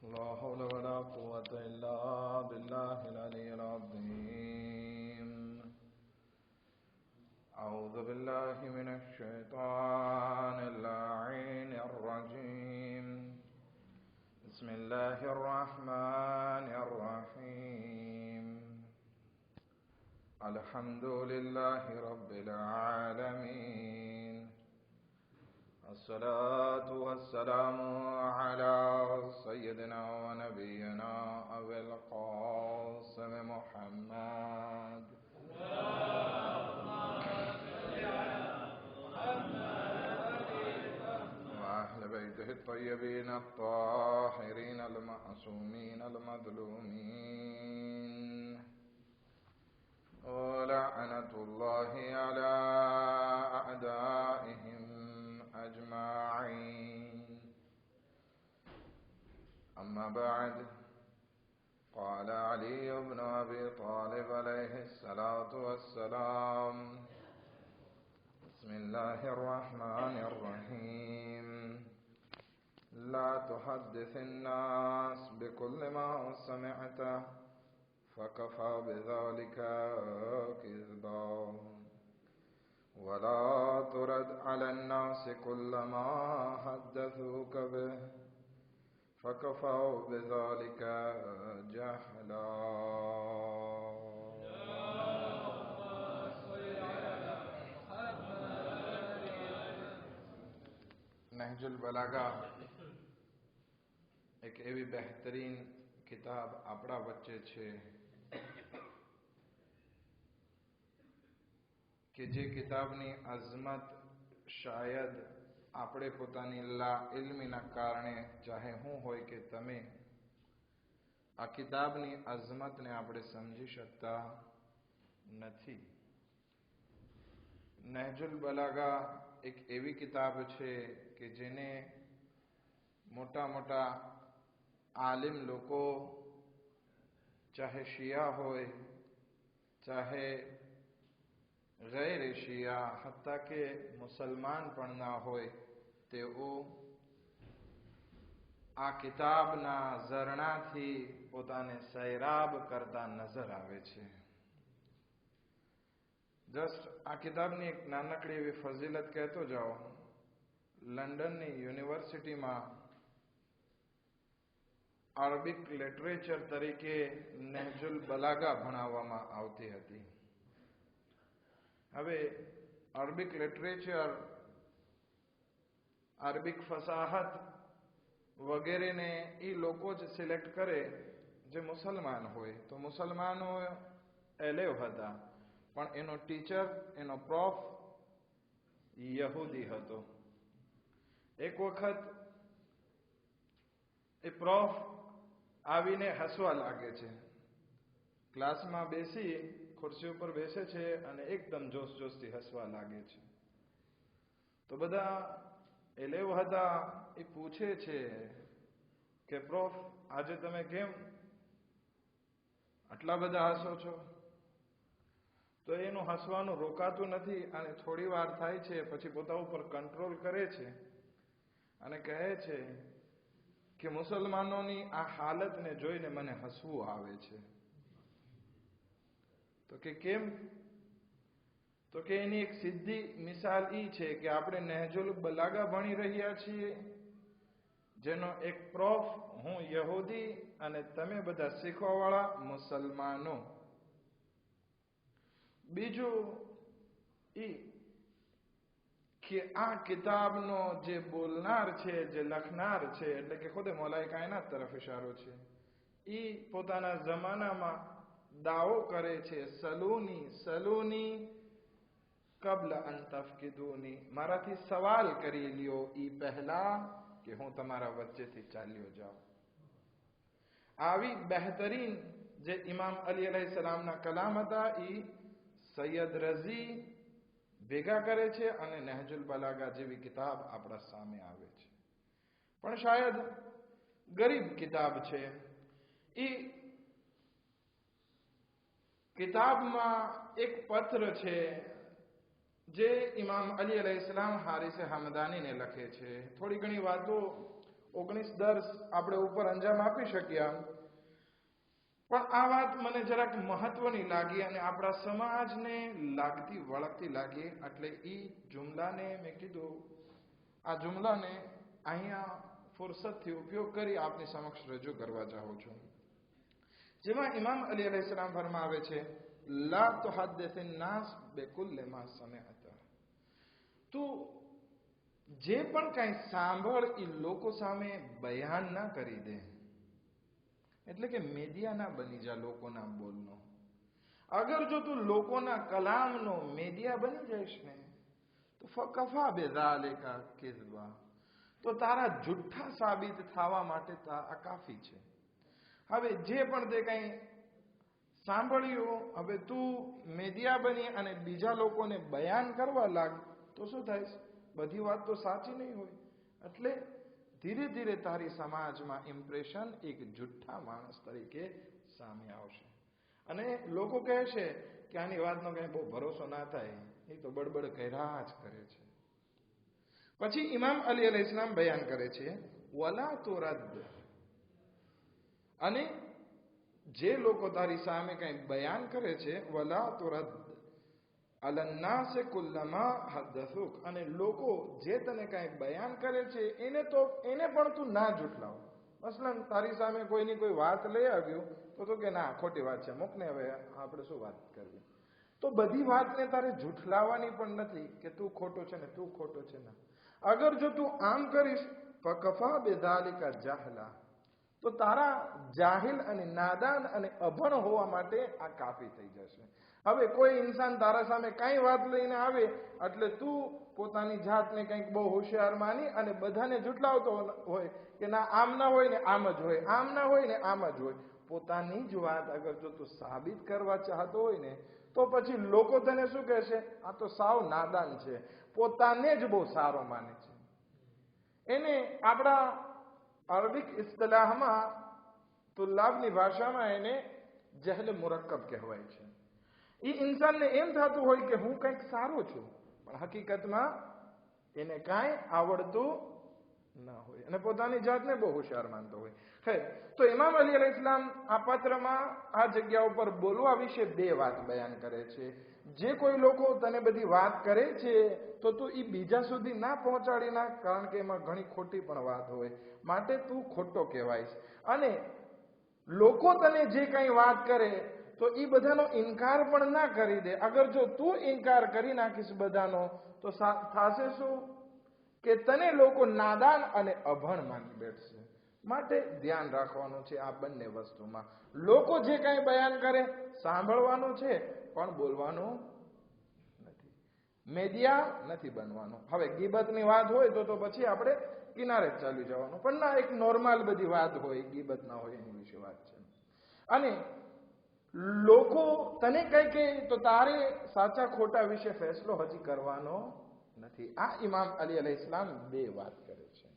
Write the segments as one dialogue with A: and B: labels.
A: لا حول ولا قوة إلا بالله العلي العظيم. أعوذ بالله من الشيطان اللعين الرجيم. بسم الله الرحمن الرحيم. الحمد لله رب العالمين. الصلاة والسلام على سيدنا ونبينا أبي القاسم محمد وأهل بيته الطيبين الطاهرين المعصومين المظلومين، ولعنة الله على أعدائهم أجمعين. أما بعد، قال علي بن أبي طالب عليه الصلاة والسلام: بسم الله الرحمن الرحيم. لا تحدث الناس بكل ما سمعته فكفى بذلك كذبا، ولا ترد على الناس كل ما حدثوك به فكفوا بذلك جهلا. નહજુલ બલાગા એક એવી બહેતરીન કિતાબ આપણા વચ્ચે છે કે જે કિતાબની અઝમત શાયદ આપણે પોતાની લા ઇલ્મીના કારણે, ચાહે હું હોય કે તમે, આ કિતાબની અઝમતને આપણે સમજી શકતા નથી. નહજુલ બલાગા એક એવી કિતાબ છે કે જેને મોટા મોટા આલિમ લોકો, ચાહે શિયા હોય ચાહે ગैर શિયા, હત્તા કે મુસલમાન પણ ના હોય, તેઓ આ કિતાબના ઝરણાથી પોતાને સૈરાબ કરતા નજર આવે છે. જસ્ટ આ કિતાબની એક નાનકડી એવી ફઝીલત કહેતો જાઓ. લંડનની યુનિવર્સિટીમાં અરબિક લિટરેચર તરીકે નહજુલ બલાગા ભણાવવામાં આવતી હતી. હવે અરબિક લિટરેચર, અરબિક ફસાહત વગેરેને એ લોકો જ સિલેક્ટ કરે જે મુસલમાન હોય. તો મુસલમાનો એલેવ હતા, પણ એનો ટીચર, એનો પ્રોફ યહૂદી હતો. એક વખત એ પ્રોફ આવીને હસવા લાગે છે. ક્લાસમાં બેસી ખુરશી ઉપર બેસે છે અને એકદમ જોશ જોશથી હસવા લાગે છે. તો બધા એલેવ હતા એ પૂછે છે કે પ્રોફ, આજે તમે કેમ આટલા બધા હસો છો? તો એનું હસવાનું રોકાતું નથી અને થોડી વાર થાય છે, પછી પોતા ઉપર કંટ્રોલ કરે છે અને કહે છે કે મુસલમાનોની આ હાલતને જોઈને મને હસવું આવે છે. તો કે કેમ? તો કે એની એક સીધી મિસાલ એ છે કે આપણે નહજુલ બલાગા ભણી રહ્યા છીએ, જેનો એક પ્રોફ હું યહૂદી અને તમે બધા શીખવાવાળા મુસલમાનો. બીજું એ કે આ કિતાબનો જે બોલનાર છે, જે લખનાર છે, એટલે કે ખુદ મૌલાએ કાયનાત તરફ ઇશારો છે, એ પોતાના જમાનામાં દાવો કરે છે, સલૂની સલૂની કબલ અન તફકિદૂની, મારાથી સવાલ કરી લ્યો એ પહેલા કે હું તમારા વચ્ચેથી ચાલ્યો જાઉં. આવી બહેતરીન જે ઇમામ અલી અલૈહિ સલામના કલામ હતા, એ સૈયદ રઝી ભેગા કરે છે અને નહજુલ બલાગા જેવી કિતાબ આપણા સામે આવે છે. પણ શાયદ ગરીબ કિતાબ છે. એ કિતાબમાં એક પત્ર છે જે ઇમામ અલી અલૈહિસ્સલામ હારિસ હમદાનીને લખે છે. થોડી ઘણી વાતો 19 દર્શ આપણે ઉપર અંજામ આપી શક્યા, પણ આ વાત મને જરાક મહત્વની લાગી અને આપણા સમાજને લાગતી વળગતી લાગી, એટલે એ જુમલાને મેં કીધું આ જુમલાને અહીંયા ફુરસતથી ઉપયોગ કરી આપની સમક્ષ રજૂ કરવા ચાહું છું. જેમાં ઇમામ અલી અલૈહિસ્સલામ ફરમાવે છે, લા તુહદ્દિસિન નાસ બિકુલ્લિ મા સમિઅત. તું જે પણ કઈ સાંભળ એ લોકો સામે બયાન ના કરી દે, એટલે કે મેડિયા ના બની જા લોકોના બોલનો. અગર જો તું લોકોના કલામનો મેડિયા બની જઈશ ને તો ફકફા બિઝાલિકા કિઝબા, તો તારા જુઠ્ઠા સાબિત થવા માટે આ કાફી છે. હવે જે પણ તે કઈ સાંભળ્યું, હવે તું મેડિયા બની અને બીજા લોકોને બયાન કરવા લાગ તો શું થાય? બધી વાત તો સાચી નહીં હોય. એટલે ધીરે ધીરે તારી સમાજમાં ઇમ્પ્રેશન એક જુઠ્ઠા માણસ તરીકે સામે આવશે અને લોકો કહેશે કે આની વાતનો કઈ બહુ ભરોસો ના થાય, એ તો બડબડ કર્યા જ કરે છે. પછી ઇમામ અલી અલૈહિસ્સલામ બયાન કરે છે, વલા તુરદ, અને જે લોકો તારી સામે કઈ બયાન કરે છે, વલા તુરદ અલન્નાસ કુલ્લમા હદ્દસુક, અને લોકો જે તને કઈ બયાન કરે છે એને પણ તું ના જુઠલાવ. મસલન તારી સામે કોઈની કોઈ વાત લઈ આવ્યું તો કે ના ખોટી વાત છે, મૂકને, હવે આપણે શું વાત કરવી. તો બધી વાતને તારે જુઠલાવવાની પણ નથી કે તું ખોટો છે ને તું ખોટો છે ના. અગર જો તું આમ કરીશ ફકફા બિઝાલિકા જાહલા, તો તારા જાહિલ અને નાદાન અને અભણ હોવા માટે આ કાફી થઈ જશે. હવે કોઈ ઇન્સાન તારા સામે કઈ વાત લઈને આવે એટલે તું પોતાની જાતને કંઈક બહુ હોશિયાર માની અને બધાને જુટલાવતો હોય કે ના આમ ના હોય ને આમ જ હોય, આમ ના હોય ને આમ જ હોય. પોતાની જ વાત અગર જો તું સાબિત કરવા ચાહતો હોય ને તો પછી લોકો તને શું કહેશે? આ તો સાવ નાદાન છે, પોતાને જ બહુ સારો માને છે. એને આપણા અરબિક ઇસ્તલાહમાં, તુલ્લાબની ભાષામાં એને જહલ મુરક્કબ કહેવાય છે. એ ઇન્સાનને એમ થતું હોય કે હું કંઈક સારો છું, પણ હકીકતમાં એને કાંઈ આવડતું ના હોય અને પોતાની જાતને બહુ હોશિયાર માનતો હોય. ખેર, તો ઇમામ અલી અલૈહિસ્સલામ આ પત્રમાં આ જગ્યા ઉપર બોલવા વિશે બે વાત બયાન કરે છે. જે કોઈ લોકો તને બધી વાત કરે છે તો તું એ બીજા સુધી ના પહોંચાડી નાખ, કારણ કે એમાં ઘણી ખોટી પણ વાત હોય, માટે તું ખોટો કહેવાય. અને લોકો તને જે કઈ વાત કરે તો એ બધાનો ઇનકાર પણ ના કરી દે. અગર જો તું ઇનકાર કરી નાખીશ બધાનો તો થશે શું કે તને લોકો નાદાન અને અભણ માની બેઠશે. માટે ધ્યાન રાખવાનું છે આ બંને વસ્તુમાં. લોકો જે કઈ બયાન કરે સાંભળવાનું છે પણ બોલવાનું નથી, મેડિયા નથી બનવાનું. હવે ગીબતની વાત હોય તો પછી આપણે કિનારે જ ચાલી જવાનું, પણ ના, એક નોર્મલ બધી વાત હોય, ગીબત ના હોય એની વિશે વાત છે. અને લોકો તને કઈ કહે તો તારે સાચા ખોટા વિશે ફેસલો હજી કરવાનો નથી. આ ઇમામ અલી અલૈહિસ્સલામ બે વાત કરે છે.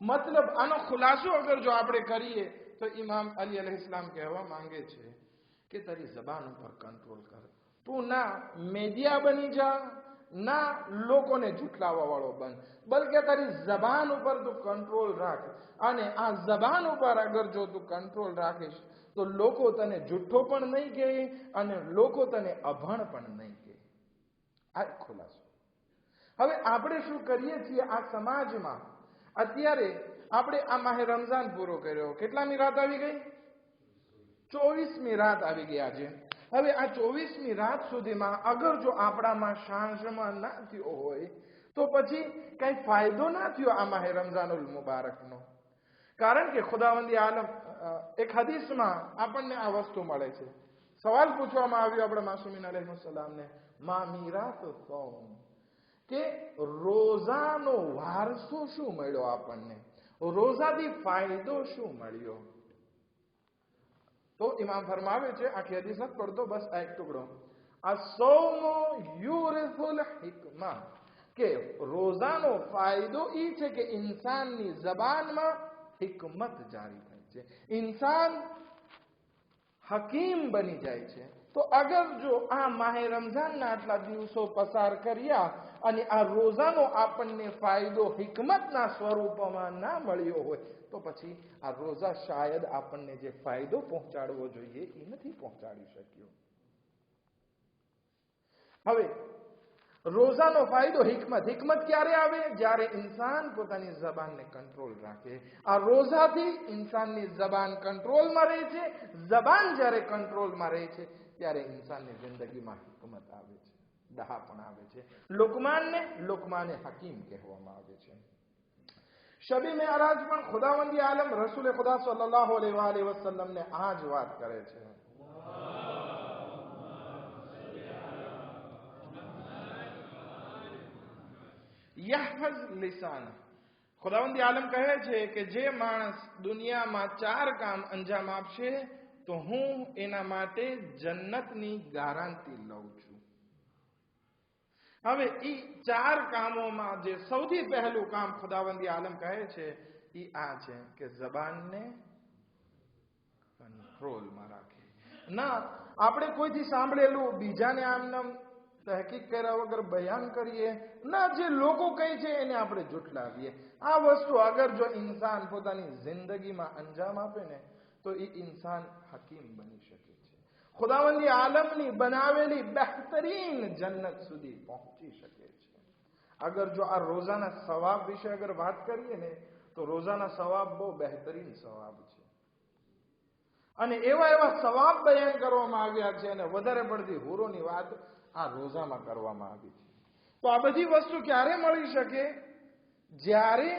A: મતલબ આનો ખુલાસો અગર જો આપણે કરીએ તો ઇમામ અલી અલૈહિસ્સલામ કહેવા માંગે છે કે તારી જબાન ઉપર કંટ્રોલ કર. તું ના મેડિયા બની જા, ના લોકોને જુઠલાવવા વાળો બન, બલકે તારી જબાન ઉપર તું કંટ્રોલ રાખ. અને આ જબાન ઉપર અગર જો તું કંટ્રોલ રાખીશ તો લોકો તને જુઠ્ઠો પણ નહીં કહે અને લોકો તને અભણ પણ નહીં કહે. આ ખુલાસો. હવે આપણે શું કરીએ છીએ આ સમાજમાં? અત્યારે આપણે આ માહે રમઝાન પૂરો કર્યો, કેટલામી રાત આવી ગઈ? 24મી રાત આવી ગઈ આજે. હવે આ 24મી રાત સુધીમાં અગર જો આપણામાં શાંજમાં ના થયો હોય તો પછી કઈ ફાયદો ના થયો આ માહે રમઝાનુલ મુબારકનો. કારણ કે ખુદાવંદી આલમ, એક હદીસમાં આપણને આ વસ્તુ મળે છે. સવાલ પૂછવામાં આવ્યો આપણે માસુમીન અલૈહિસ્સલામને, મા મીરાતુ સૌમ, કે રોઝાનો વારસો શું મળ્યો આપણને, રોઝાથી ફાયદો શું મળ્યો? તો ઇમામ ફરમાવે છે, આખી હદીસ નથી પડતો, બસ આ એક ટુકડો, અસૌમુ યુરિસુલ હિકમા, કે રોઝાનો ફાયદો એ છે કે ઇન્સાનની જબાનમાં હિકમત જારી થાય છે. ઇન્સાન હકીમ બની જાય છે. તો અગર જો આ માહે રમઝાનના આટલા દિવસો પસાર કર્યા અને આ રોઝાનો આપણને ફાયદો હિકમતના સ્વરૂપમાં ના મળ્યો હોય તો પછી આ રોઝા શાયદ આપણને જે ફાયદો પહોંચાડવો જોઈએ એ નથી પહોંચાડી શક્યો. હવે રોઝાનો ફાયદો હિકમત ક્યારે આવે? જ્યારે ઇન્સાન પોતાની જબાનને કંટ્રોલ રાખે. આ રોઝાથી ઇન્સાનની જબાન કંટ્રોલમાં રહે છે. જબાન જ્યારે કંટ્રોલમાં રહે છે ત્યારે ઇન્સાનની જિંદગીમાં હિકમત આવે છે, ડહાપણ આવે છે. લુકમાને હકીમ કહેવામાં આવે છે. શબી મેરાજ પણ ખુદાવંદી આલમ રસૂલ ખુદા સલ્લલ્લાહુ અલૈહિ વસલ્લમને આ જ વાત કરે છે. યહફઝ લિસાન, ખુદાવંદી આલમ કહે છે કે જે માણસ દુનિયામાં 4 કામ અંજામ આપશે તો હું એના માટે જન્નતની ગારંટી લઉં છું. હવે એ 4 કામોમાં જે સૌથી પહેલું કામ ખુદાવંદી આલમ કહે છે એ આ છે કે જબાનને કંટ્રોલમાં રાખે. ના આપણે કોઈથી સાંભળેલું બીજાને આમનામ તહકીક કર્યા વગર બયાન કરીએ, ના જે લોકો કહે છે એને આપણે જુઠલાવીએ. આ વસ્તુ અગર જો ઇન્સાન પોતાની જિંદગીમાં અંજામ આપે ને તો એ ઇન્સાન હકીમ બની શકે છે. ખુદાવંદી આલમની બનાવેલી બહેતરીન જન્નત સુધી પહોંચી શકે છે. અગર જો આ રોઝાના સવાબ વિશે અગર વાત કરીએ ને તો રોઝાના સવાબ બહુ બહેતરીન સવાબ છે અને એવા સવાબ બયાન કરવામાં આવ્યા છે અને વધારે પડતી હુરોની વાત આ રોઝામાં કરવામાં આવી છે. તો આ બધી વસ્તુ ક્યારે મળી શકે? જ્યારે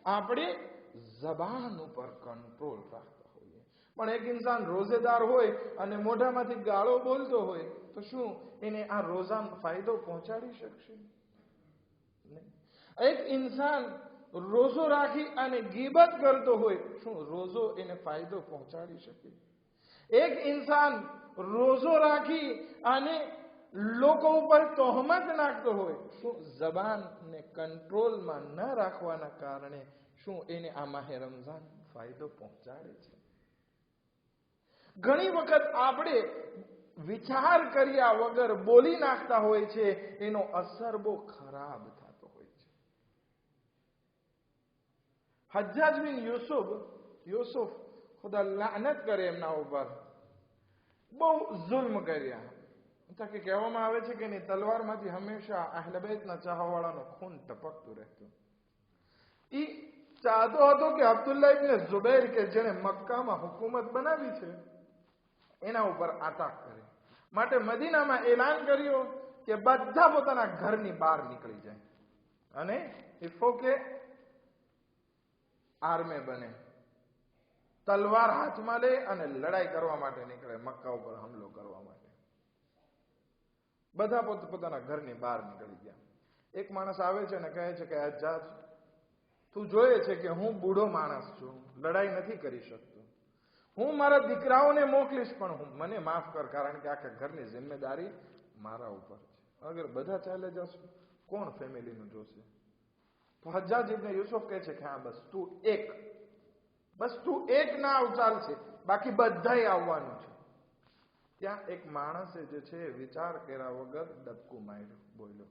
A: આપણે જબાન ઉપર કંટ્રોલ રાખતા હોઈએ. પણ એક ઇન્સાન રોઝેદાર હોય અને મોઢામાંથી ગાળો બોલતો હોય તો શું એને આ રોઝા ફાયદો પહોંચાડી શકશે? નહીં. એક ઇન્સાન રોઝો રાખી અને ગીબત કરતો હોય, શું રોઝો એને ફાયદો પહોંચાડી શકે? એક ઇન્સાન રોઝો રાખી અને લોકો ઉપર તોહમત નાખતો હોય, શું જબાનને કંટ્રોલમાં ન રાખવાના કારણે શું એને આ માહે રમઝાન ફાયદો પહોંચાડે છે? ઘણી વખત આપણે વિચાર કર્યા વગર બોલી નાખતા હોય છે, એનો અસર બહુ ખરાબ થતો હોય છે. હજ્જાજ બિન યુસુફ ખુદા લાનત કરે એમના ઉપર, બહુ જુલ્મ કર્યા. કે કહેવામાં આવે છે કે એની તલવારમાંથી હંમેશા અહલે બેતના ચાહવાળાનો ખૂન ટપકતું રહેતું. એ ચાહતો હતો કે અબ્દુલ્લાહ ઇબ્ન ઝુબૈર કે જેણે મક્કામાં હુકુમત બનાવી છે એના ઉપર આતાક કરે. માટે મદીનામાં એલાન કર્યું કે બધા પોતાના ઘરની બહાર નીકળી જાય અને ઇફોકે આર્મે બને, તલવાર હાથમાં લે અને લડાઈ કરવા માટે નીકળે, મક્કા ઉપર હુમલો કરવા માટે. બધા પોતાના ઘરની બહાર નીકળી ગયા. એક માણસ આવે છે અને કહે છે કે હજ્જાજ, તું જોયે છે કે હું બૂઢો માણસ છું, લડાઈ નથી કરી શકતો. હું મારા દીકરાઓને મોકલીશ પણ મને માફ કર, કારણ કે આખા ઘરની જિમ્મેદારી મારા ઉપર છે. અગર બધા ચાલે જશું કોણ ફેમિલીનું જોશે? તો હજ્જાજ ઇબ્ન યુસુફ કહે છે કે હા બસ તું એક ના આવ ચાલશે, બાકી બધાય આવવાનું છે. ત્યાં એક માણસે જે છે વિચાર કર્યા વગર ડબકું માર્યું, બોલ્યો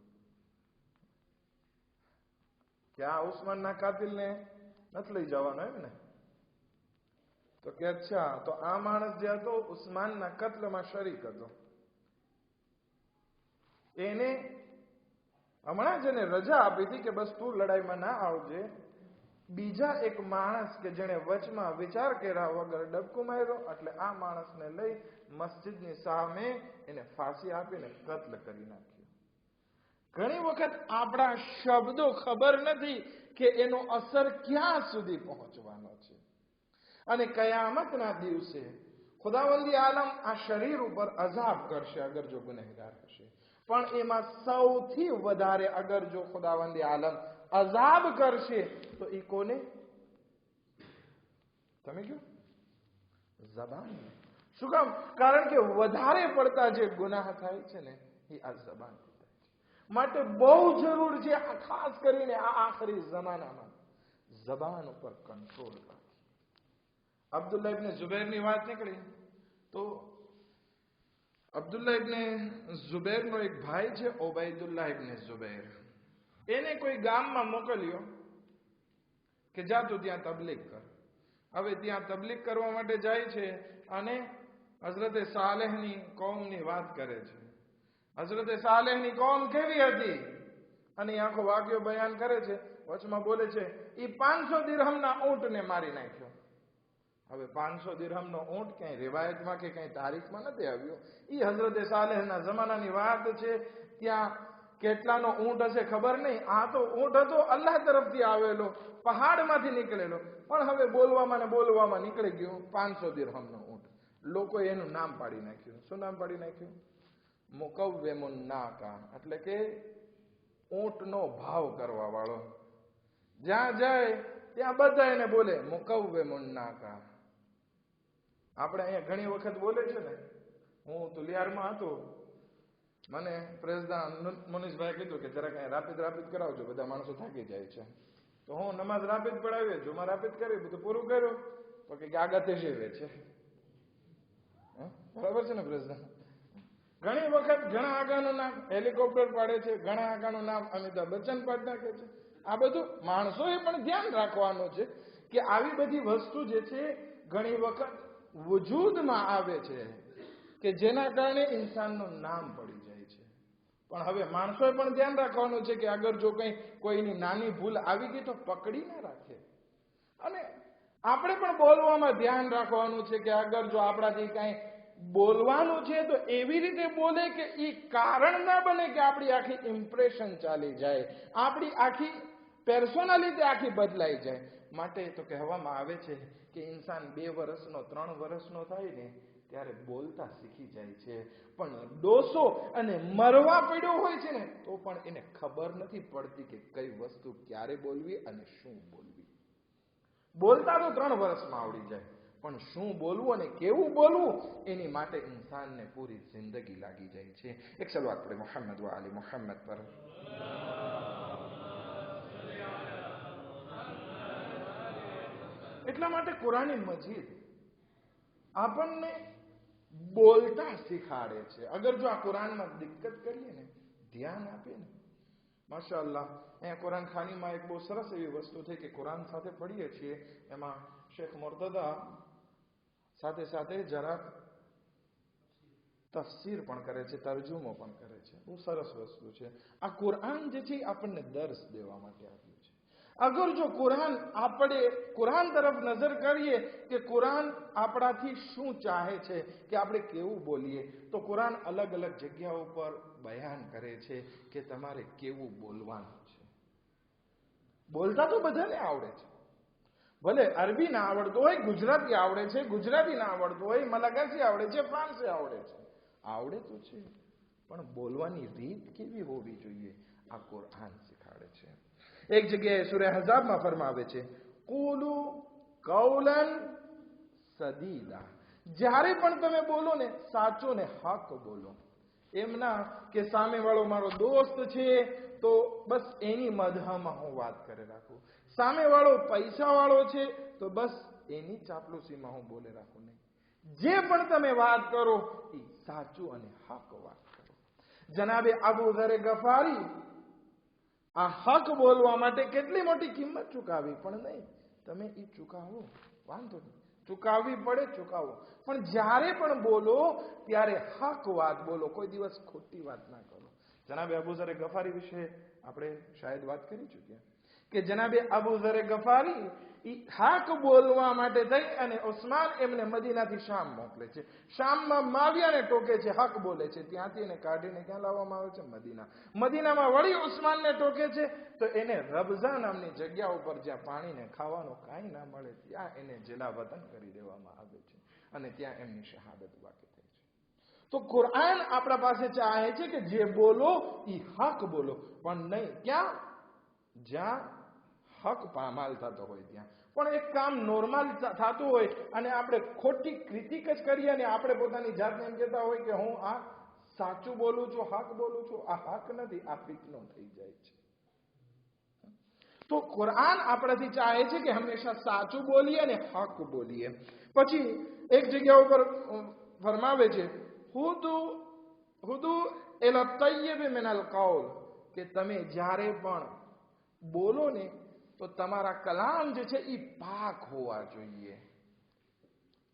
A: કે આ ઉસ્માનના કાતિલને નથી લઈ જવાનો એમ ને? તો કે અચ્છા, તો આ માણસ જે હતો ઉસ્માનના કત્લમાં શરીક હતો. એને હમણાં જ એને રજા આપી હતી કે બસ તું લડાઈમાં ના આવજે. બીજા એક માણસ કે જેણે વચમાં વિચાર કર્યા વગર ડબકું માર્યો, એટલે આ માણસને લઈ મસ્જિદની સામે એને ફાંસી આપીને કત્લ કરી નાખ્યો. ઘણી વખત આપણા શબ્દો ખબર નથી કે એનો અસર ક્યાં સુધી પહોંચવાનો છે. અને કયામતના દિવસે ખુદાવંદી આલમ આ શરીર ઉપર અઝાબ કરશે અગર જો ગુનેહગાર હશે. પણ એમાં સૌથી વધારે અગર જો ખુદાવંદી આલમ અઝાબ કરશે તો એ કોને? તમે કહો જબાન. શું કામ? કારણ કે વધારે પડતા જે ગુનાહ થાય છે ને એ આ જબાનથી થાય છે. માટે બહુ જરૂર છે ખાસ કરીને આ આખરી જમાનામાં જબાન ઉપર કંટ્રોલ રાખે. અબ્દુલ્લાહ ઇબ્ન ઝુબૈરની વાત નીકળી તો અબ્દુલ્લાહ ઇબ્ને ઝુબૈરનો એક ભાઈ છે, ઓબૈદુલ્લાહ ઇબ્ને ઝુબૈર. એને કોઈ ગામમાં મોકલ્યો કે જા તું ત્યાં તબલીગ કર. હવે ત્યાં તબલીગ કરવા માટે જાય છે અને હઝરતે સાલેહની કોમની વાત કરે છે. હઝરતે સાલેહની કોમ કેવી હતી અને એ આખો વાક્યો બયાન કરે છે. વચમાં બોલે છે, એ 500 દિરહમના ઊંટને મારી નાખ્યો. હવે 500 દિરહમનો ઊંટ ક્યાંય રિવાયતમાં કે ક્યાંય તારીખમાં નથી આવ્યો. એ હઝરતે સાલેહના જમાનાની વાત છે. ત્યાં કેટલાનો ઊંટ હશે ખબર નહીં. આ તો ઊંટ હતો અલ્લાહ તરફથી આવેલો, પહાડમાંથી નીકળેલો, પણ હવે બોલવામાં ને બોલવામાં નીકળી ગયું 500 દિરહમનો ઊંટ. લોકોએ એનું નામ પાડી નાખ્યું. શું નામ પાડી નાખ્યું? મુકવ્વેમુન નાકા, એટલે કે ઊંટનો ભાવ કરવા વાળો. જ્યાં જાય ત્યાં બધા એને બોલે મુકવ્વેમુન નાકા. આપણે અહીંયા ઘણી વખત બોલે છે ને, હું તુલિયારમાં હતો, મને પ્રેસદાન મુનીષભાઈ કીધું કે જરાક અહીંયા રાપિદ કરાવજો, બધા માણસો થાકી જાય છે. તો હું નમાઝ રાપિદ પડાવી, જુમા રાપિદ કરી, બધું પૂરું કર્યું તો કે આગા તે જેવે છે. બરાબર છે ને પ્રેસદાન? ઘણી વખત ઘણા આગાનું નામ હેલિકોપ્ટર પાડે છે, ઘણા આગાનું નામ અમિતાભ બચ્ચન પાડી નાખે છે. આ બધું માણસોએ પણ ધ્યાન રાખવાનું છે કે આવી બધી વસ્તુ જે છે ઘણી વખત વજૂદમાં આવે છે કે જેના કારણે ઇન્સાનનું નામ પડી જાય છે. પણ હવે માણસોએ પણ ધ્યાન રાખવાનું છે કે અગર જો કોઈની નાની ભૂલ આવી ગઈ તો પકડી ના રાખે. અને આપણે પણ બોલવામાં ધ્યાન રાખવાનું છે કે અગર જો આપણાથી કાંઈ બોલવાનું છે તો એવી રીતે બોલે કે એ કારણ ના બને કે આપણી આખી ઇમ્પ્રેશન ચાલી જાય, આપણી આખી પર્સનાલિટી આખી બદલાઈ જાય. માટે તો કહેવામાં આવે છે કે ઇન્સાન 2 વર્ષનો 3 વર્ષનો થાય ને ત્યારે બોલતા શીખી જાય છે, પણ ડોસો અને મરવા પડ્યો હોય છે ને તો પણ એને ખબર નથી પડતી કે કઈ વસ્તુ ક્યારે બોલવી અને શું બોલવી. બોલતા તો 3 વર્ષમાં આવડી જાય, પણ શું બોલવું અને કેવું બોલવું એની માટે ઇન્સાનને પૂરી જિંદગી લાગી જાય છે. એક સલવાત પડે મોહમ્મદ વ આલી મોહમ્મદ પર. એટલા માટે કુરાન મજીદ આપણને બોલતા શીખાડે છે. અગર જો આ કુરાનમાં દિક્કત કરીએ ને, ધ્યાન આપીએ ને, માશાઅલ્લાહ, અહીંયા કુરાન ખાનીમાં એક બહુ સરસ એવી વસ્તુ થઈ કે કુરાન સાથે પઢીએ છીએ, એમાં શેખ મુર્તદા સાથે સાથે જરાક તફસીર પણ કરે છે, તર્જુમો પણ કરે છે. બહુ સરસ વસ્તુ છે. આ કુરાન જે છે આપણને દર્શ દેવા માટે આપ્યું છે. અગર જો આપણે કુરાન તરફ નજર કરીએ કે કુરાન આપણાથી શું ચાહે છે કે આપણે કેવું બોલીએ, તો કુરાન અલગ અલગ જગ્યાઓ પર બયાન કરે છે કે તમારે કેવું બોલવાનું છે. બોલતા તો બધાને આવડે છે, ભલે અરબી ના આવડતું હોય, ગુજરાતી આવડે છે, ગુજરાતી ના આવડતું હોય, મલાગાસી આવડે છે, ફ્રાન્સી આવડે છે, આવડે તો છે, પણ બોલવાની રીત કેવી હોવી જોઈએ આ કુરાન શીખાડે છે. એક જગ્યાએ સૂરે અહઝાબમાં ફરમાવે છે, કુલુ કૌલન સદીદા. જ્યારે પણ તમે બોલો ને સાચો ને હક બોલો. એમ ના કે સામે વાળો મારો દોસ્ત છે તો બસ એની મદહમાં હું વાત કરે રાખું, સામે વાળો પૈસા વાળો છે તો બસ એની ચાપલુસીમાં હું બોલે રાખું. નહીં, જે પણ તમે વાત કરો એ સાચું અને હક વાત કરો. જનાબે અબુ ઝર ગફારી આ હક બોલવા માટે કેટલી મોટી કિંમત ચૂકાવી, પણ નહીં, તમે એ ચૂકાવો, વાંધો નહીં, ચૂકાવવી પડે ચૂકાવો, પણ જ્યારે પણ બોલો ત્યારે હક વાત બોલો, કોઈ દિવસ ખોટી વાત ના કરો. જનાબે અબુ ઝર ગફારી વિશે આપણે શાયદ વાત કરી ચૂક્યા કે જનાબે અબુ ઝર ગફારી હક બોલવા માટે થઈ અને ઉસ્માન એમને મદીનાથી શામ મોકલે છે. શામમાં માવિયાને ટોકે છે, હક બોલે છે, ત્યાંથી એને કાઢીને ક્યાં લાવવામાં આવે છે? મદીના. મદીનામાં વળી ઉસ્માનને ટોકે છે તો એને રબઝા નામની જગ્યા ઉપર જ્યાં પાણીને ખાવાનું કાંઈ ના મળે ત્યાં એને જેલા વતન કરી દેવામાં આવે છે અને ત્યાં એમની શહાદત બાકી થઈ છે. તો કુરાન આપણા પાસે ચાહે છે કે જે બોલો એ હક બોલો, પણ નહીં ક્યાં? જ્યાં હક પામાલ થતો હોય ત્યાં. પણ એક કામ નોર્મલ થતું હોય અને આપણે ખોટી ક્રિટિક જ કરીએ અને આપણે પોતાની જાતને એમ કહેતા હોય કે હું આ સાચું બોલું છું, હક બોલું છું, આ હક નથી, આ ફિતનો થઈ જાય છે. તો કુરાન આપણાથી ચાહે છે કે હંમેશા સાચું બોલીએ અને હક બોલીએ. પછી એક જગ્યા ઉપર ફરમાવે છે હુદુ ઇલા તય્યબ મિન અલ કૌલ, કે તમે જ્યારે પણ બોલો ને તો તમારા કલામ જે છે એ પાક હોવા જોઈએ.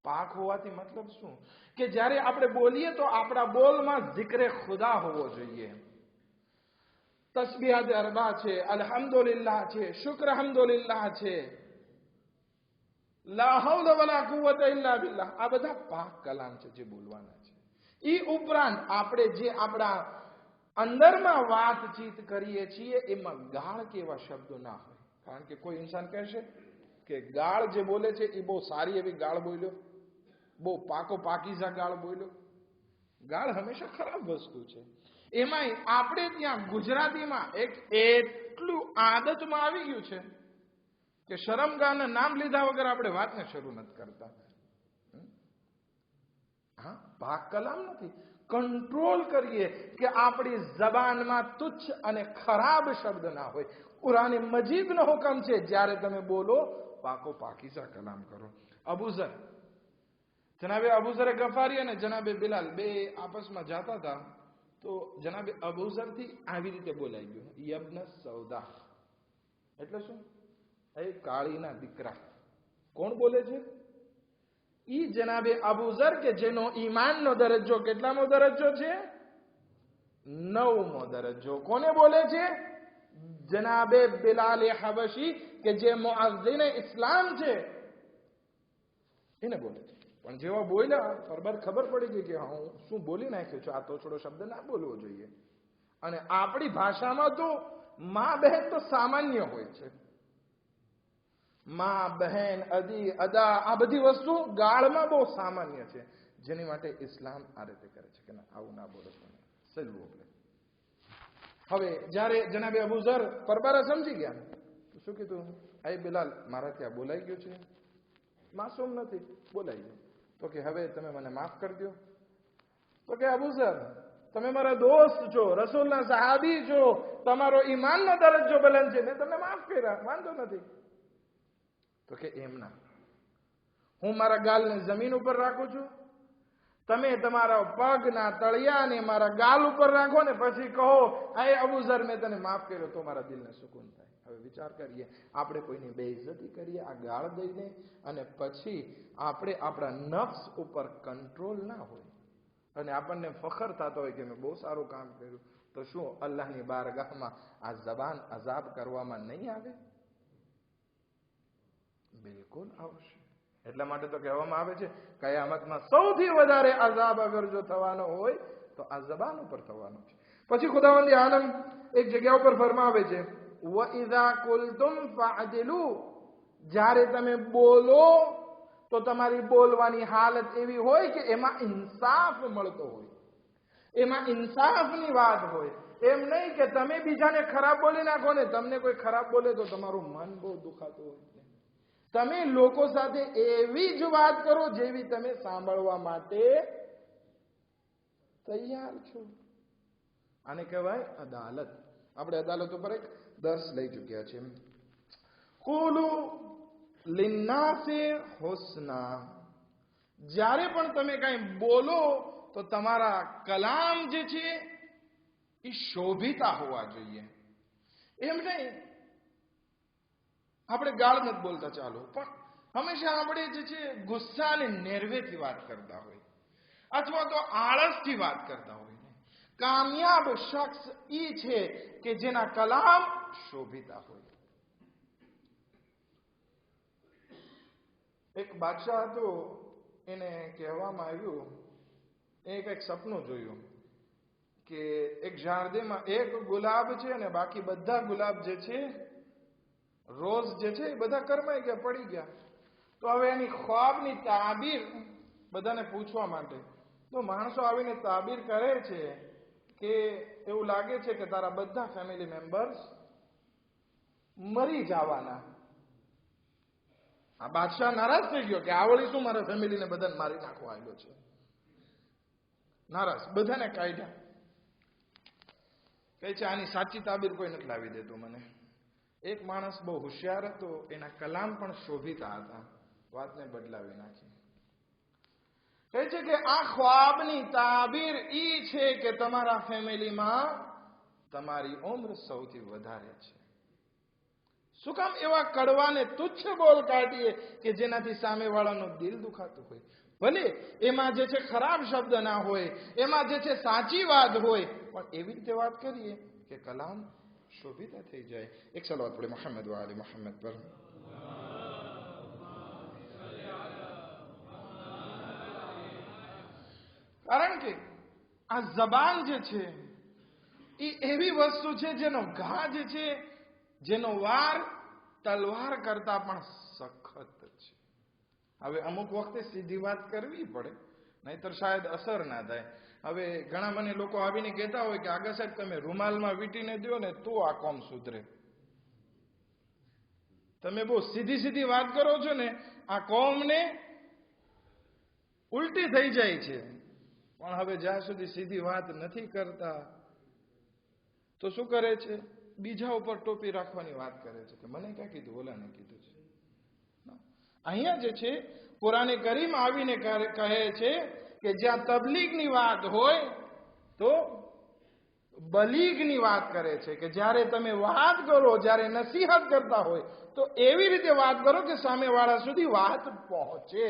A: પાક હોવાથી મતલબ શું? કે જ્યારે આપણે બોલીએ તો આપણા બોલમાં zikre ખુદા હોવો જોઈએ. તસ્બીહાત અરબા છે, અલ્હમ્દુલિલ્લાહ છે, શુક્ર હમ્દુલિલ્લાહ છે, લા હૌલ વલા કુવતા ઇલ્લા બિલ્લાહ, આ બધા પાક કલામ છે જે બોલવાના છે. એ ઉપરાંત આપણે જે આપણા અંદરમાં વાતચીત કરીએ છીએ એમાં ગાળ કે એવા શબ્દો ના હોય. કારણ કે કોઈ ઇન્સાન કહેશે કે ગાળ જે બોલે છે એ બહુ સારી એવી ગાળ બોલ્યો, બહુ પાકીઝા ગાળ બોલ્યો. ગાળ હંમેશા ખરાબ વસ્તુ છે. એમાંય આપણે ત્યાં ગુજરાતીમાં એક એટલું આદતમાં આવી ગયું છે કે શરમગાહના નામ લીધા વગર આપણે વાતને શરૂ નથી કરતા. હા, પાક કલામ નથી. કંટ્રોલ કરીએ કે આપણી જબાનમાં તુચ્છ અને ખરાબ શબ્દ ના હોય. કુરાન મજીદનો હુકમ છે જ્યારે તમે બોલો પાકીઝા કલામ કરો. અબુઝર, જનાબે અબુઝર ગફારી અને જનાબે બિલાલ બે આપસમાં જાતા હતા તો જનાબે અબુઝરથી આવી રીતે બોલાઈ ગયું, યબ્ન સૌદા. એટલે શું? એ કાળીના દીકરા. કોણ બોલે છે? ઈ જનાબે અબુઝર કે જેનો ઈમાનનો દરજ્જો કેટલામો દરજ્જો છે? 9મો દરજ્જો. કોને બોલે છે? જનાબે બિલાલ હબશી કે જે મુઅઝ્ઝિન ઇસ્લામ છે એને બોલે છે. પણ જેવા બોલ્યા બરાબર ખબર પડી ગઈ કે હું શું બોલી નાખ્યો છું, આ તોછડો શબ્દ ના બોલવો જોઈએ. અને આપણી ભાષામાં તો માં બહેન તો સામાન્ય હોય છે. માં બહેન, અદી, અદા, આ બધી વસ્તુ ગાળમાં બહુ સામાન્ય છે, જેની માટે ઇસ્લામ આ રીતે કરે છે કે ના, આવું ના બોલો. સહેલું આપણે. હવે જ્યારે જનાબે અબુઝર પરબારા સમજી ગયા તો શું કીધું? એ બિલાલ, મારાથી આ બોલાઈ ગયું છે, માસૂમ નથી, બોલાઈ ગયું. તો કે હવે તમે મને માફ કરી દો. તો કે અબુઝર, તમે મારા દોસ્ત છો, રસૂલના સહાબી છો, તમારો ઈમાનનો દરજ્જો બુલંદ છે, મેં તમને માફ કર્યા, વાંધો નથી. તો કે એમ ના, હું મારા ગાલને જમીન ઉપર રાખું છું, તમે તમારા પગના તળિયાને મારા ગાલ ઉપર રાખો ને પછી કહો એ અબુઝર મેં તને માફ કર્યો, તો મારા દિલને સુકૂન થાય. હવે વિચાર કરીએ, આપણે કોઈની બેઇજ્જતી કરીએ આ ગાળ દઈને, અને પછી આપણે આપણા નફ્સ ઉપર કંટ્રોલ ના હોય અને આપણને ફખર થતો હોય કે મેં બહુ સારું કામ કર્યું, તો શું અલ્લાહની બારગાહમાં આ જબાન અઝાબ કરવામાં નહીં આવે? બિલકુલ આવશે. એટલા માટે તો કહેવામાં આવે છે કયામતમાં સૌથી વધારે અઝાબ અગર જો થવાનો હોય તો આ જબાન ઉપર થવાનો છે. પછી ખુદાવંદ આલમ એક જગ્યા ઉપર ફરમાવે છે, વઇઝા કુલતુમ ફઅદિલુ, જ્યારે તમે બોલો તો તમારી બોલવાની હાલત એવી હોય કે એમાં ઇન્સાફ મળતો હોય, એમાં ઇન્સાફની વાત હોય. એમ નહીં કે તમે બીજાને ખરાબ બોલી નાખો ને, તમને કોઈ ખરાબ બોલે તો તમારું મન બહુ દુખાતું હોય. તમે લોકો સાથે એવી જ વાત કરો જેવી તમે સાંભળવા માટે તૈયાર છો. આને કહેવાય અદાલત. આપણે અદાલત ઉપર એક દર્શ લઈ ચૂક્યા છીએ. કુલુ લિન્નાસે હુસ્ના, જ્યારે પણ તમે કઈ બોલો તો તમારા કલામ જે છે એ શોભિતા હોવા જોઈએ. એમ નહીં આપણે ગાળ નથી બોલતા ચાલો, પણ હંમેશા આપણે જે છે ગુસ્સાને નેરવેથી વાત કરતા હોય અથવા તો આળસથી વાત કરતા હોય. કામયાબ શખ્સ એ છે કે જેના કલામ શોભિતા હોય. એક બાદશાહ હતો, એને કહેવામાં આવ્યું, એ કંઈક સપનું જોયું કે એક ઝાડમાં એક ગુલાબ છે અને બાકી બધા ગુલાબ જે છે, રોઝ જે છે એ બધા કરમાઈ ગયા, પડી ગયા. તો હવે એની ખ્વાબની તાબીર બધાને પૂછવા માટે તો માણસો આવીને તાબીર કરે છે કે એવું લાગે છે કે તારા બધા ફેમિલી મેમ્બર્સ મરી જવાના. આ બાદશાહ નારાજ થઈ ગયો કે આવડી શું મારા ફેમિલીને બધાને મારી નાખવા આવ્યો છે. નારાજ, બધાને કાઢ્યા. કહે છે આની સાચી તાબીર કોઈ નથી લાવી દેતું મને. એક માણસ બહુ હોશિયાર હતો, એના કલામ પણ શોભિતા હતા, વાતને બદલાવી નાખી. કહે છે કે આ ખ્વાબની તાબીર ઈ છે કે તમારા ફેમિલીમાં તમારી ઉંમર સૌથી વધારે છે. શું કામ એવા કડવાને તુચ્છ બોલ કાઢીએ કે જેનાથી સામેવાળાનું દિલ દુખાતું હોય? ભલે એમાં જે છે ખરાબ શબ્દ ના હોય, એમાં જે છે સાચી વાત હોય, પણ એવી રીતે વાત કરીએ કે કલામ શોભિત થઈ જાય. એક સલાવત પડે મોહમ્મદ વ આલે મોહમ્મદ પર. કારણ કે આ જબાન જે છે એ એવી વસ્તુ છે જેનો ઘા જે છે, જેનો વાર તલવાર કરતા પણ સખત છે. હવે અમુક વખતે સીધી વાત કરવી પડે, નહીતર શાયદ અસર ના થાય. હવે ઘણા મને લોકો આવીને કહેતા હોય કે આગળ સાહેબ તમે રૂમાલમાં વીંટીને દો ને તો આ કોમ સુધરે. તમે બહુ સીધી સીધી વાત કરો છો ને, આ કોમને ઉલટી થઈ જાય છે. પણ હવે જ્યાં સુધી સીધી વાત નથી કરતા તો શું કરે છે? બીજા ઉપર ટોપી રાખવાની વાત કરે છે કે મને ક્યાં કીધું, ઓલાને કીધું છે. અહીંયા જે છે કુરાને કરીમ આવીને કહે છે કે જ્યાં તબલીગની વાત હોય તો બલીગની વાત કરે છે કે જ્યારે તમે વાત કરો, જ્યારે નસીહત કરતા હોય તો એવી રીતે વાત કરો કે સામેવાળા સુધી વાત પહોંચે.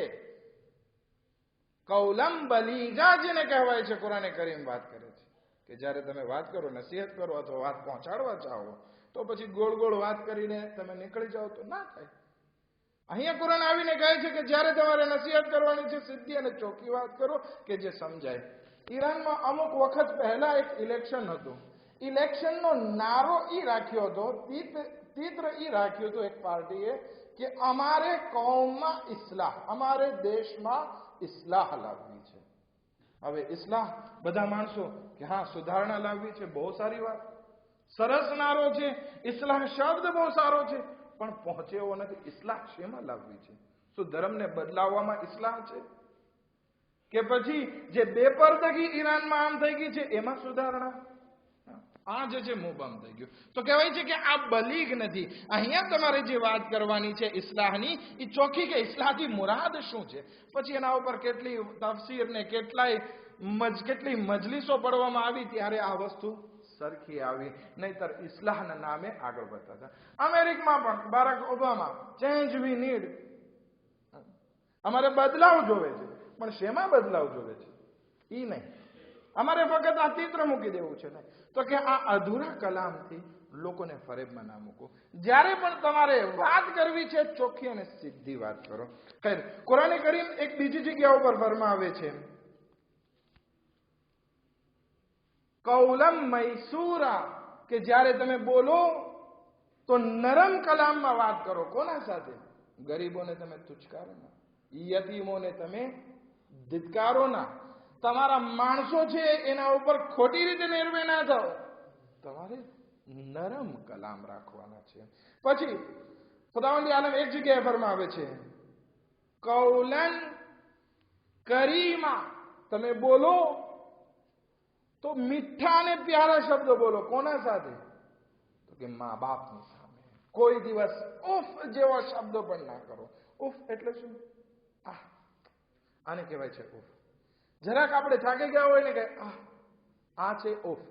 A: કૌલમ બલીગા જેને કહેવાય છે, કુરાને કરીમ વાત કરે છે કે જ્યારે તમે વાત કરો, નસીહત કરો અથવા વાત પહોંચાડવા ચાહો તો પછી ગોળ ગોળ વાત કરીને તમે નીકળી જાઓ તો ના થાય. અહીંયા કુરાન આવીને કહે છે કે જ્યારે તમારે નસીહત કરવાની છે, સીધી અને ચોખ્ખી વાત કરો કે જે સમજાય. ઈરાનમાં અમુક વખત પહેલા એક ઇલેક્શન હતું. ઇલેક્શનનો નારો ઈ રાખ્યો હતો, તીત્ર ઈ રાખ્યું હતું એક પાર્ટીએ કે અમારે કૌમમાં ઇસ્લાહ, અમારે દેશમાં ઇસ્લાહ લાવવી છે. હવે ઇસ્લાહ બધા માણસો કે હા સુધારણા લાવવી છે, બહુ સારી વાત, સરસ નારો છે. ઇસ્લાહ શબ્દ બહુ સારો છે, પણ પહોંચે એવો નથી. ઇસ્લાહ શેમાં લાવવી છે? શું ધર્મને બદલાવવામાં ઇસ્લાહ છે? કે પછી જે બેપરદગી ઈરાનમાં આમ થઈ ગઈ છે એમાં સુધારણા? આ જે છે મોબામ થઈ ગયું. તો કહેવાય છે કે આ બલીગ નથી. અહીંયા તમારે જે વાત કરવાની છે ઇસ્લાહની, એ ચોખ્ખી કે ઇસ્લાહથી મુરાદ શું છે. પછી એના ઉપર કેટલી તફસીર ને કેટલી મજલિસો પડવામાં આવી ત્યારે આ વસ્તુ સરખી આવી, નહીતર ઇસ્લાહના નામે આગળ વધતા હતા. અમેરિકામાં પણ બારાક ઓબામા ચેન્જ વી નીડ, અમારે બદલાવ જોવે છે, પણ શેમાં બદલાવ જોવે છે ઈ નહીં, અમારે ફક્ત આ ચિત્ર મૂકી દેવું છે. નહીં તો કે આ અધૂરા કલામથી લોકોને ફરેબમાં ના મૂકો. જ્યારે પણ તમારે વાત કરવી છે ચોખ્ખી અને સીધી વાત કરો. ખૈર, કુરાને કરીમ એક બીજી જગ્યા ઉપર ફરમાવે છે કૌલમ મૈસૂરા, કે જ્યારે તમે બોલો તો નરમ કલામમાં વાત કરો. કોના સાથે? ગરીબોને તમે તુચકારો ના, યતીમોને તમે ધિક્કારો ના, તમારા માણસો છે એના ઉપર ખોટી રીતે નિર્ભય ના થાઓ. તમારે નરમ કલામ રાખવાના છે. પછી ખુદાવંદ આલમ એક જગ્યાએ ફરમાવે છે કૌલન કરીમા, તમે બોલો તો મીઠા અને પ્યારા શબ્દો બોલો. કોના સાથે? તો કે મા બાપની સામે. કોઈ દિવસ ઉફ જેવો શબ્દો પણ ના કરો. ઉફ એટલે શું? આને કહેવાય છે ઉફ. જરાક આપણે થાકી ગયા હોય ને કે આ છે ઉફ.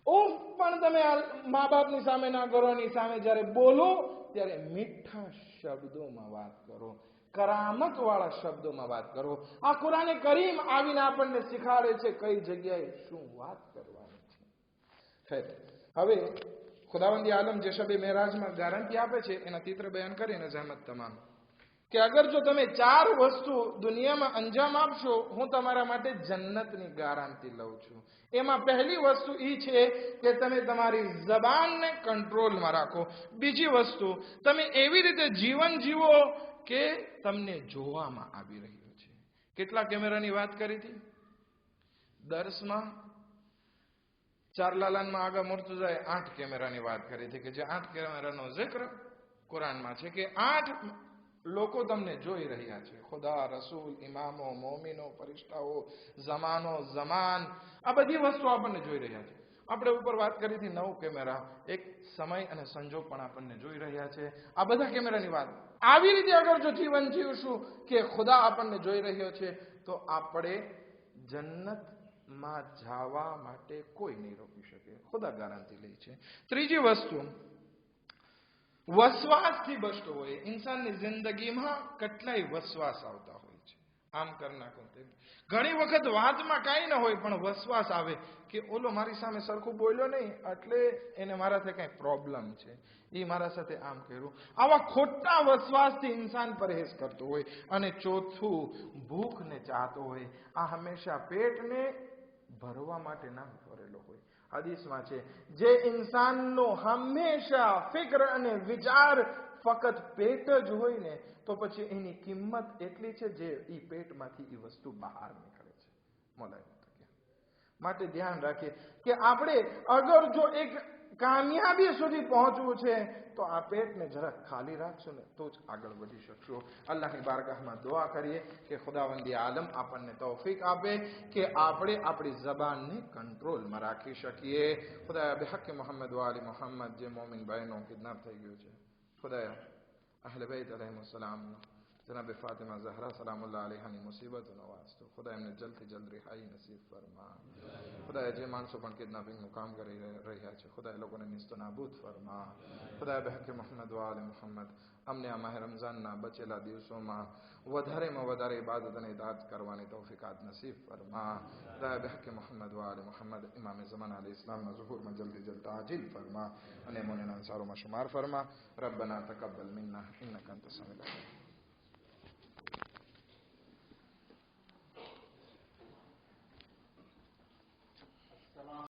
A: ઉફ પણ તમે મા બાપની સામે ના કરો. ની સામે જ્યારે બોલો ત્યારે મીઠા શબ્દોમાં વાત કરો, કરામત વાળા શબ્દોમાં વાત કરો. આ કુરાને કરીમ આવીને આપણને શીખાડે છે કઈ જગ્યાએ શું વાત કરવાની છે. હવે ખુદાવંદી આલમ જે શબે મેરાજમાં ગારંટી આપે છે એના ચિત્ર બયાન કરીને જહેમત તમામ કે અગર જો તમે 4 વસ્તુ દુનિયામાં અંજામ આપશો, હું તમારા માટે જન્નતની ગારંટી લઉં છું. એમાં પહેલી વસ્તુ એ છે કે તમે તમારી જબાનને કંટ્રોલમાં રાખો. બીજી વસ્તુ, તમે એવી રીતે જીવન જીવો કે તમને જોવામાં આવી રહ્યું છે. કેટલા કેમેરાની વાત કરી હતી દર્શમાં? ચારલાલાનમાં આગા મુર્તઝાએ 8 કેમેરાની વાત કરી હતી કે જે 8 કેમેરાનો જિક્ર કુરાનમાં છે કે 8 લોકો તમને જોઈ રહ્યા છે. ખુદા, રસૂલ, ઇમામો, મોમિનો, ફરિશ્તાઓ, ઝમાનો, ઝમાન, આ બધી વસ્તુ આપણને જોઈ રહ્યા છે. આપણે ઉપર વાત કરી હતી 9 કેમેરા. એક સમય અને સંજોગ પણ આપણને જોઈ રહ્યા છે. આ બધા કેમેરાની વાત. આવી રીતે અગર જો જીવન જીવશું કે ખુદા આપણને જોઈ રહ્યો છે તો આપણે જન્નતમાં જવા માટે કોઈ નહીં રોકી શકે. ખુદા ગેરંટી લે છે. ત્રીજી વસ્તુ, વસવાસથી બચતો હોય. ઇન્સાનની જિંદગીમાં કેટલાય વસવાસ આવતા હોય છે. આમ કરી નાખો તેમ. ઘણી વખત વાતમાં કાંઈ ન હોય પણ વસવાસ આવે કે ઓલો મારી સામે સરખું બોલ્યો નહીં એટલે એને મારાથી કાંઈ પ્રોબ્લેમ છે, એ મારા સાથે આમ કર્યું. આવા ખોટા વસવાસથી ઇન્સાન પરહેજ કરતો હોય. અને ચોથું, ભૂખને ચાહતો હોય. આ હંમેશા પેટને ભરવા માટે નામ કરેલો હોય. હદીસમાં છે, જે ઇન્સાનનો હંમેશા ફિક્ર અને વિચાર ફક્ત પેટ જ હોય ને તો પછી એની કિંમત એટલી છે જે એ પેટમાંથી એ વસ્તુ બહાર નીકળે છે. માટે ધ્યાન રાખીએ કે આપણે અગર જો એક કામયાબી સુધી પહોંચવું છે તો આ પેટને જરાક ખાલી રાખશું ને તો જ આગળ વધી શકશું. અલ્લાહની બારગાહમાં દુઆ કરીએ કે ખુદાવંદી આલમ આપણને તૌફીક આપે કે આપણે આપણી જબાનને કંટ્રોલમાં રાખી શકીએ. ખુદાયા બિહક્કે મોહમ્મદ વાલી મોહમ્મદ જે મોમિન બહેનો કિડનેપ થઈ ગયું છે, ખુદાયા અહલે બેત અલૈહિસ્સલામ જનાબ ફાતિમા ઝહરા સલામુલ્લાહ અલૈહાની મુસીબતોનો વાસ્તો ખુદા એમને જલ્દથી જલ્દ રિહાઈ નસીબ ફરમા. ખુદાએ જે માણસો પણ કિડનેપિંગનું કામ કરી રહ્યા છે ખુદા એ લોકોને નિસ્તો નાબૂદ ફરમા. ખુદાએ બિહક્કે મોહમ્મદ વાલી મોહમ્મદ અમને આ માહ રમઝાનના બચેલા દિવસોમાં વધારેમાં વધારે ઇબાદત અને ઇતાઅત કરવાની તૌફીકાત નસીબ ફરમા. ખુદાએ બિહક્કે મોહમ્મદ વાલી મોહમ્મદ ઇમામ ઝમાન અલી ઇસ્લામના ઝુહૂરમાં જલ્દી જલ્દ તાજીલ ફરમા અને મોનેના અંસારોમાં શુમાર ફરમા. રબ્બના તકબ્બલ મિન્ના ઇન્નકા અંતસ સમીઉલ અલીમ.